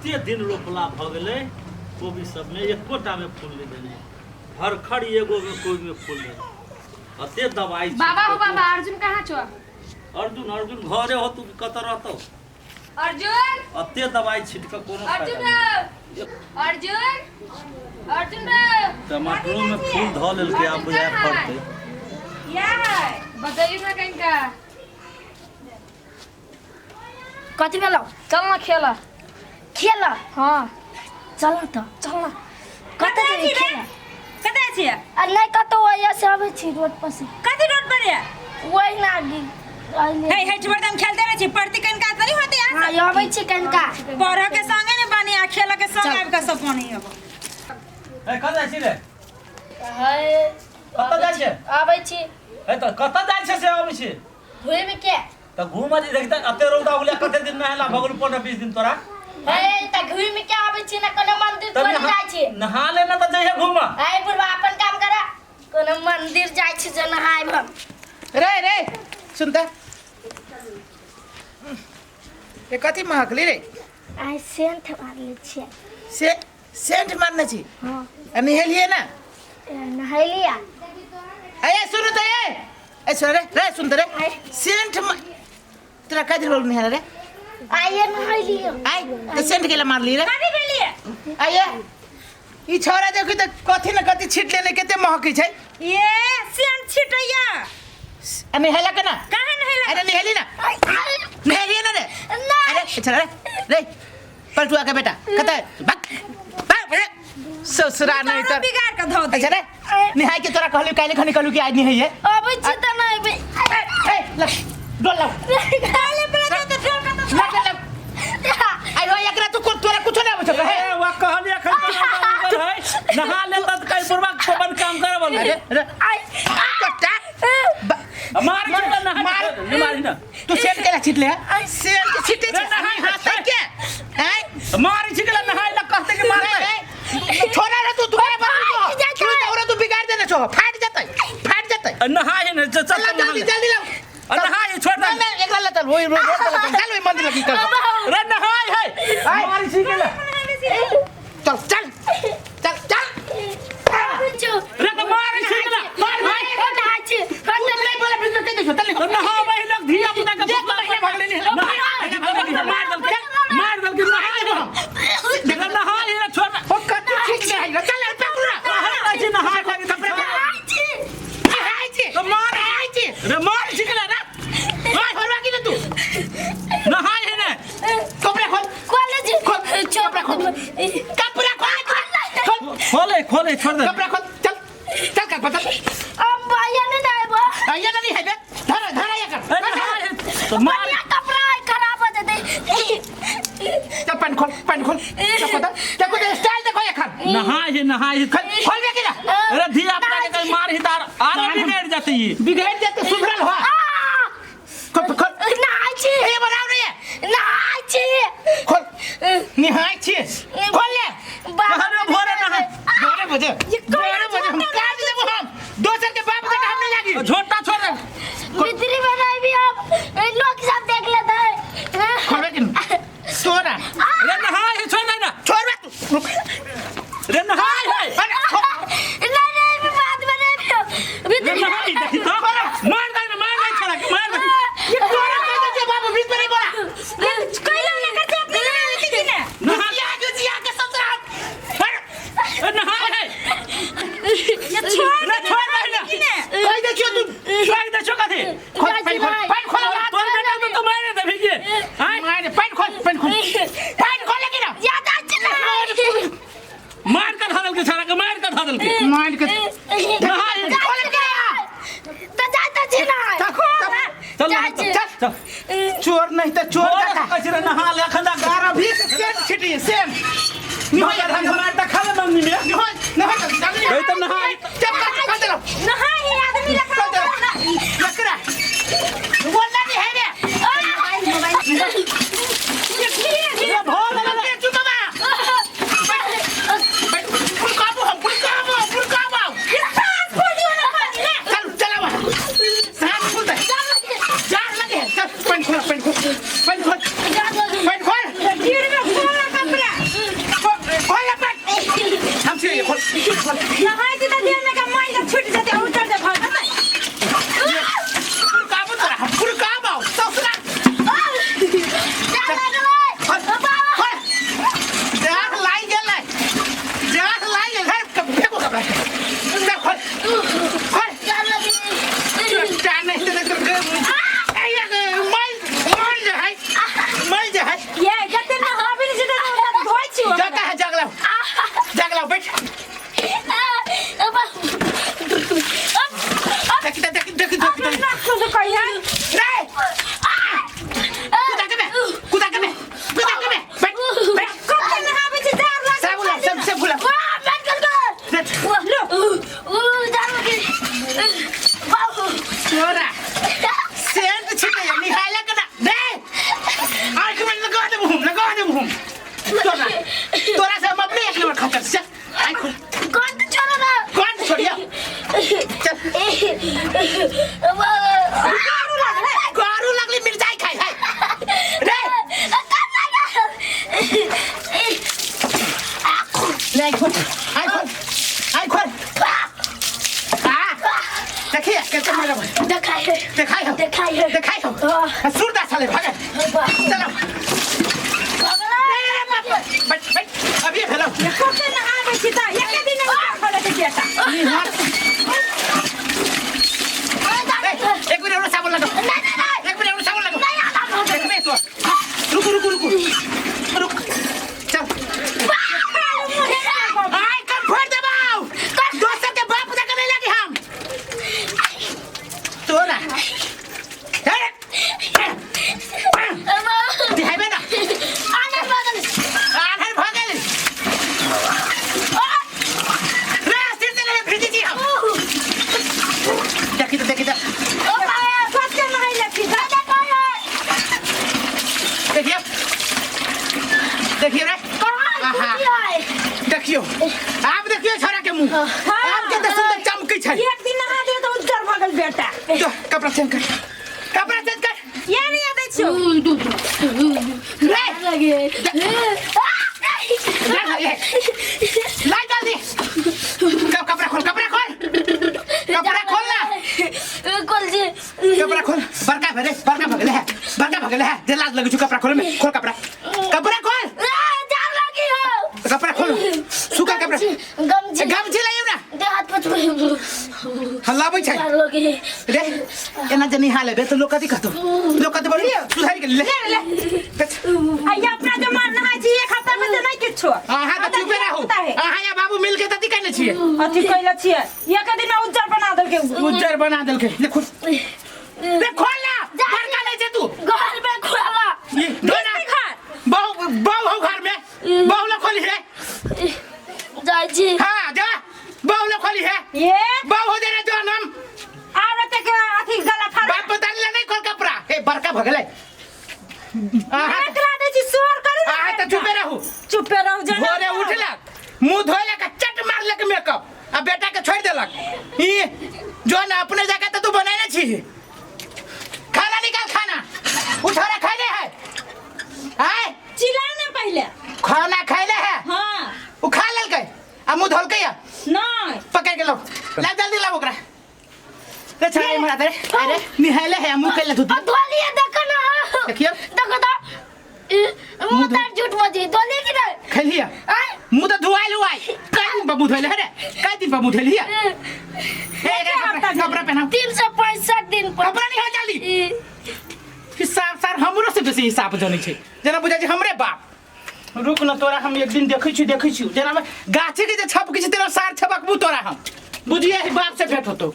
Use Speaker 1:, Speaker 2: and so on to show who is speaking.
Speaker 1: कते दिन रोपला भ गेलै कोबी सब में एकोटा में फूल नहीं देने हरखड़ी एगो में कोई में फूल नहीं अते दवाई
Speaker 2: बाबा हो बाबा अर्जुन कहाँ छो
Speaker 1: अर्जुन अर्जुन घरे हो तू कत रहतो
Speaker 2: अर्जुन
Speaker 1: अते दवाई छिट के कोनो
Speaker 2: अर्जुन अर्जुन अर्जुन
Speaker 1: टमाटरों में फूल ध लेल के आप बुझाय पड़ते
Speaker 2: या बताइए ना कहीं का
Speaker 3: कति बेला
Speaker 2: चल ना खेला
Speaker 3: खेल
Speaker 2: हाँ
Speaker 3: चल त चल कतै खेल
Speaker 4: कतै छियै
Speaker 3: आ नै कतौ आया से आबै छी रोड पर से
Speaker 4: कथि रोड पर है
Speaker 3: ओइ नागी
Speaker 4: हे हे छबरदम खेलते रह छी पढ़ती कनका तरी होते आ
Speaker 3: हां आबै छी कनका
Speaker 4: पढ़ के संगे ने बानी आ खेल के संग आबि के सब पानी अब
Speaker 1: ए कत जाइ छी रे
Speaker 3: हाय
Speaker 1: कत जाइ छी
Speaker 3: आबै छी
Speaker 1: ए त कत जाइ छी से आबै छी
Speaker 3: धोए में के
Speaker 1: त घूम जे देखता अते रौदा उलिया कते दिन नहला भगल 15-20 दिन तोरा
Speaker 3: हे त घुई में के आबै छी ना कोनो मंदिर थोड़ी जाय छी
Speaker 1: नहा लेना त जइहे घूम
Speaker 3: आइ बुढ़वा अपन काम करा कोनो मंदिर जाय छी जे नहाय हम
Speaker 5: रे रे सुनता ये कथी महकली रे
Speaker 3: आइ सेंट मारले छी
Speaker 5: से सेंट मारने छी
Speaker 3: हां
Speaker 5: नहेलिए ना
Speaker 3: नहाइलिया
Speaker 5: ए सुन त ए सुन रे सुन त रे सेंट तेरा कथी बोल नहेला रे
Speaker 3: आइए नहाइलियो
Speaker 5: आई तो सेंट केला मारली रे
Speaker 4: कथि भेलिए
Speaker 5: आइए ई छोरा देखि त कथी न कथी छिट लेने केते महकी छै
Speaker 4: ये सेंट छिटैया
Speaker 5: अनि हेला के ना
Speaker 4: कहां नहेला
Speaker 5: अरे नहेली ना नहेलिए ना रे अरे चल रे रे पलटुआ के बेटा कत भाग रे ससुरा नहीं त
Speaker 4: बिगाड़ के धो दे
Speaker 5: अच्छा रे निहाय के तोरा कहलु काले खनी कहलु कि आज नहीं है
Speaker 3: अबै छी त नै
Speaker 5: ए ल डोल लाओ
Speaker 4: काले बेटा तो ठोक के
Speaker 5: लग आई हो एकरा तू तोरा कुछ ना बचल है
Speaker 1: ए वा कहली अखन तो है नहा ले त कई पूर्वा कोबन काम करे बोल
Speaker 5: अरे अरे
Speaker 3: आई
Speaker 5: कट्टा
Speaker 1: मार के नहा मारी ना
Speaker 5: तू सेंट केला छिटले है सेंट छिटे
Speaker 1: रे नहाई
Speaker 5: हाथ के हैं
Speaker 1: मारी छिकला नहाई ल कहते कि मारते
Speaker 5: छोड़ा रे तू तोरे पर तू तोरा तू बिगाड़ देना छो फाट जातै
Speaker 1: नहाई न चल
Speaker 5: जल्दी जल्दी लाओ
Speaker 1: नहाई छोड़
Speaker 5: ना एकरा ले चल वही रोड चल वही मंदिर लगी चल
Speaker 1: रे नहाई है मारी छिकला
Speaker 5: चल चल चल चल
Speaker 1: रे तो मारी छिकला मार भाई
Speaker 5: नहीं बोला फिर तो देखो चल
Speaker 1: नहा भाई लग धिया पुता का देख भाग लेनी मार दल के नहाई देखा नहाई रे छोड़
Speaker 5: ओ कत ठीक है चल पे पूरा
Speaker 1: ऐसे नहाई को कपड़े तो मार रे मार छिकला रे
Speaker 5: ओए होरवा की तू
Speaker 1: नहाई है ना
Speaker 5: कपड़े खोल
Speaker 3: कॉलेज
Speaker 5: कपड़ा खोल कपड़ा खोल
Speaker 1: खोले खोले छोड़ दे
Speaker 5: कपड़ा खोल चल चल कर बता
Speaker 3: अब आया नहीं आएबो
Speaker 5: आया नहीं है बे धर धर आया कर
Speaker 1: तो मार
Speaker 3: कपड़ा खराब हो जाते
Speaker 5: चल पैन खोल क्या कुछ स्टाइल देखो ये खान
Speaker 1: नहाई
Speaker 5: खोल दे किला
Speaker 1: अरे धिया पुता के कहीं मार ही तार आगे बिगड़ जाती है
Speaker 5: बिगड़ जाते सुधरल हो खोल
Speaker 3: नहाई छी
Speaker 5: ये बनाओ रे
Speaker 3: नहाई छी
Speaker 5: खोल निहाय छी खोल ले
Speaker 1: कहां भोरे नहा
Speaker 5: बोरे बजे हम काट देबो हम दोसर के बाप के हम नहीं लागी
Speaker 1: झोटा छोड़ दे
Speaker 3: बिजली बनाई भी अब लोग सब देख लेते हैं
Speaker 5: खोल के सोना
Speaker 1: रे नहाई छोड़ दे ना
Speaker 5: छोड़ बे तू
Speaker 1: रे नहाई है
Speaker 3: नहीं भी बात बने
Speaker 1: रे नहाई देखी तो मार दे छोड़ा के मार दे
Speaker 5: ये तोरा कहते छे बाबू बीच में नहीं बोला
Speaker 4: कोई लोग लेकर से अपने लेती थी ना
Speaker 5: नहा जिया के ससुराल
Speaker 1: नहाई है
Speaker 4: ये छोड़
Speaker 1: रे छोड़ दे ना
Speaker 5: कोई देखियो तू
Speaker 1: छोड़ दे छोका थे
Speaker 5: खोल पैन खोल
Speaker 1: तोर बेटा तो मारे दे भीगे हां
Speaker 5: मार पैन खोल लेकिन
Speaker 3: याद आ चला
Speaker 1: मार कर धरल के छाड़ा के मार कर धरल के
Speaker 5: मार के
Speaker 1: नहाई
Speaker 5: खोल के
Speaker 3: तो जाता छी ना
Speaker 1: चल
Speaker 5: चोर नहीं तो चोर का
Speaker 1: कचरा नहा ले खंदा
Speaker 5: गारा भी सेम छिटी सेम
Speaker 1: निहोय हम मार त खा ले मम्मी में
Speaker 5: नहीं
Speaker 1: ए तो नहाई
Speaker 5: चल कर दे
Speaker 4: नहाई आदमी लगा
Speaker 5: लकड़ा बोलना नहीं है रे
Speaker 1: ये भोल
Speaker 5: लगे चुप बा पुरकाबो
Speaker 4: ये पास फोड़ियो ना पानी ले
Speaker 5: चल चला वहां साथ खुल दे जार लगे चल पैन खोल
Speaker 4: गिर में पूरा कपड़ा
Speaker 5: जाग लाई गेल है फेंको कपड़ा देख खोल जान नहीं तो मल जे है
Speaker 4: ये जते ना हाबी से धोई छी
Speaker 5: जाता है जाग लाओ बैठ देख
Speaker 4: ना खुद कही है
Speaker 5: रे कुदा के में बैठ
Speaker 4: कते ना हाबी से जार लग
Speaker 5: सब भूला छोरा सेंट छिटे निहाले कना दे आंख में लगा दे मुंह तोरा से हम अपने एक नंबर खतर चल आई खोल कौन छोड़िया चल गारू लगली मिर्चाई खाई है रे ले आई खोल देखिए कैसे मारा दिखाई हो सुरदा साले भागे चलो बैठ अभी हेलो
Speaker 4: कते ना हाबी से ता एक दिन में खोले के बेटा
Speaker 5: एक मिनट और साबुन लगाओ देख में तो रुक चल आई कम फोड़ दबाओ दोस्त के बाप तक नहीं लगे हम तोरा दिखाई में ना आनर भागल रे सिर से ले भेजी जी हम देखी तो
Speaker 4: कते ना है लकी
Speaker 5: देखिए रे देखियो आप देखियो छोरा के मुंह आप के तो सुंदर चमकै छै
Speaker 4: एक दिन नहा दे तो उज्जर भगल बेटा
Speaker 5: तो कपड़ा चेंज कर
Speaker 4: ये नहीं आदे छो
Speaker 5: लाई जल्दी कपड़ा खोल ना कपड़ा खोल बड़का भगले है जे लाज लगे छु कपड़ा खोल में खोल कपड़ा खोल सुखा कपड़ा गमछी लाइयो ना हल्लाबै छै रे एना जे निहाले बे तो लोक कथि कहतो बोलिए सुधार के ले
Speaker 4: आया अपना जमान नहा छी एक हफ्ता में तो नहीं किछो
Speaker 5: आहा त चुपे रहू आहा या बाबू मिल के तति कहने छिए
Speaker 4: अथी कइला छिए एक दिन में उज्जर बना देलके
Speaker 5: देखो रे खोल ना बड़का नहीं छै तू
Speaker 3: घर में खोला
Speaker 5: ये दोना बहु हो घर में बहु ला खोली है
Speaker 3: जाजी
Speaker 5: हां जा बहु ला खोली है
Speaker 4: ये
Speaker 5: बहु हो देना जो नाम
Speaker 4: औरत के अथी गला फाड़
Speaker 5: बाप बता ले नहीं खोल कपड़ा ए बड़का भगले आहा
Speaker 4: एकला दे छी सोर करू
Speaker 5: आहा त चुपे रहू
Speaker 4: जना
Speaker 5: भोरे उठला मुंह धोला का चट मारलक मेकअप आ बेटा के छोड़ देलक ई जो ना अपने जगह त तू बनाने छी खाना निकाल उठारा खाने है आए
Speaker 4: चिल्ला ना पहले
Speaker 5: खाना खाइले है
Speaker 4: हां
Speaker 5: उ खा लेलकै आ मुंह धोलकै या
Speaker 4: नहीं
Speaker 5: पकड़ के लो ला जल्दी ला ओकरा रे छाई मारा दे अरे निहाले है मुंह कैले धुत
Speaker 3: धोलिए देखो ना
Speaker 5: देखियो
Speaker 3: देखो तो मुंह तर झूठ मजी धोलिए कि नहीं
Speaker 5: खलिया मुंह तो धुआई लुआई काई दिन बाबू धोले है रे काई दिन बाबू धोलिया ए रे कपड़ा पहना
Speaker 3: 365 दिन पर
Speaker 5: कपड़ा नहीं है जल्दी हिसाब सर हमरो से बेसी हिसाब जानै छै जेना बुझा छै हमरे बाप रुक न तोरा हम एक दिन देखै छी जेना गाछे के जे छप किछ तेरा सार छपकबू तोरा हम बुझिए बाप से भेंट होतो